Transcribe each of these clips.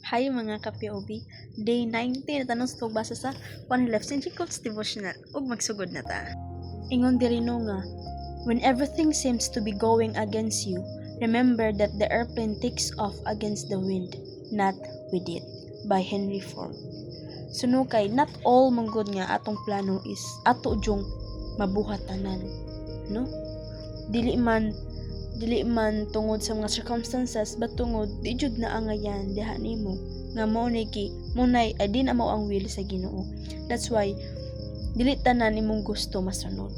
Hi mga ka-POB, day 19 na tanong sa pagbasa sa 111 Jacob's devotional ug magsugod na ta. Ingon diri no nga, when everything seems to be going against you, remember that the airplane takes off against the wind, not with it. By Henry Ford. Suno kay not all manggod nga atong plano is ato jung mabuhatanan, no? Dili man tungod sa mga circumstances but tungod di jud na angayan diha nimo nga mao nay ay din amo ang will sa Ginoo. That's why dili tanan imong gusto masunod,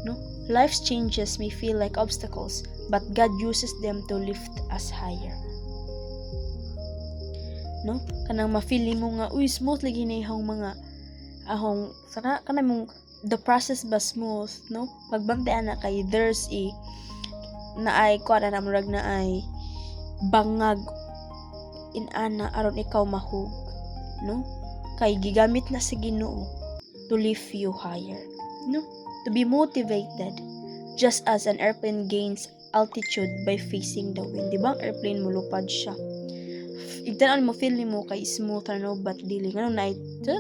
no? Life's changes may feel like obstacles, but God uses them to lift us higher. No, kanang ma-feel mo nga uy smooth lagi na ihong mga ahong sana kanang mong the process ba smooth, no? Pagbantayan na kay there's na ay kuha na murag na ay bangag inana aron ikaw mahug, no? Kay gigamit na sa Ginoo to lift you higher, no? To be motivated just as an airplane gains altitude by facing the wind. Di ba ang airplane mulupad siya? Igtanan mo feel nimo kay smooth no, but dili ngano na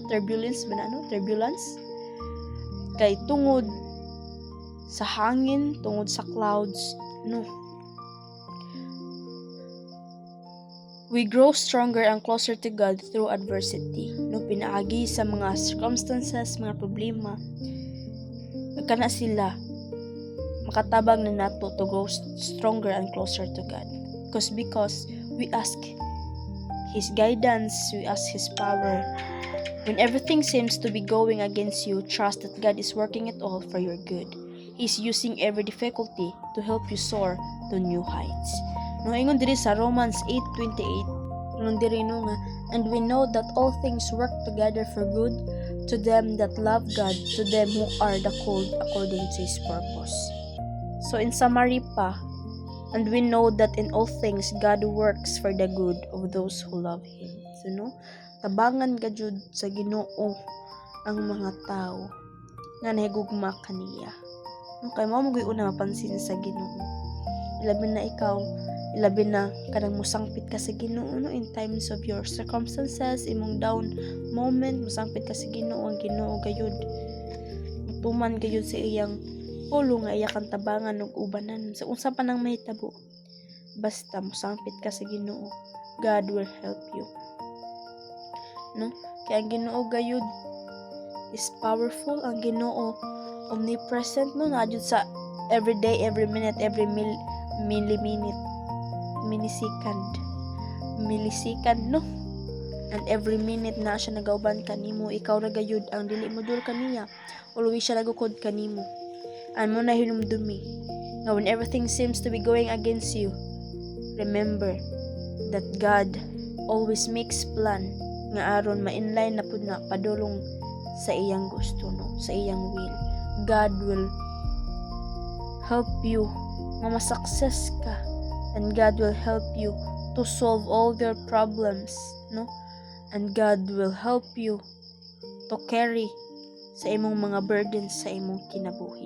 turbulence ba na no? Turbulence kay tungod sa hangin, tungod sa clouds, no? We grow stronger and closer to God through adversity. No, pinaagi sa mga circumstances, mga problema, kana sila makatabang na nato to grow stronger and closer to God. Because we ask His guidance, we ask His power. When everything seems to be going against you, trust that God is working it all for your good. He's using every difficulty to help you soar to new heights. No, ingon diri sa Romans 8:28, ingon diri no nga, and we know that all things work together for good to them that love God, to them who are the called according to His purpose. So in summary pa, and we know that in all things God works for the good of those who love Him. So no, tabangan ka jud sa Ginoo ang mga tao nga nahigugma kaniya. No, kay mao mo una mapansin sa Ginoo. Ilabi na kanang musangpit ka sa Ginoo no, in times of your circumstances, imong down moment, musangpit ka sa Ginoo, ang Ginoo gayud tuman gayud sa iyang pulo nga iya kang tabangan ug ubanan sa unsa pa nang mahitabo. Basta musangpit ka sa Ginoo, God will help you, no? Kaya ang Ginoo gayud is powerful. Ang Ginoo omnipresent, no? Naadjud sa every day, every minute, every millisecond, no? And every minute na siya nagauban kanimo. Ikaw ra gayud ang dili mo dur kaniya, always siya nagukod kanimo. And mo na hinumdumi nga when everything seems to be going against you, remember that God always makes plan nga aron ma-inline na pud na padulong sa iyang gusto, no? Sa iyang will. God will help you nga ma-success ka, and God will help you to solve all your problems, no? And God will help you to carry sa imong mga burdens sa imong kinabuhi.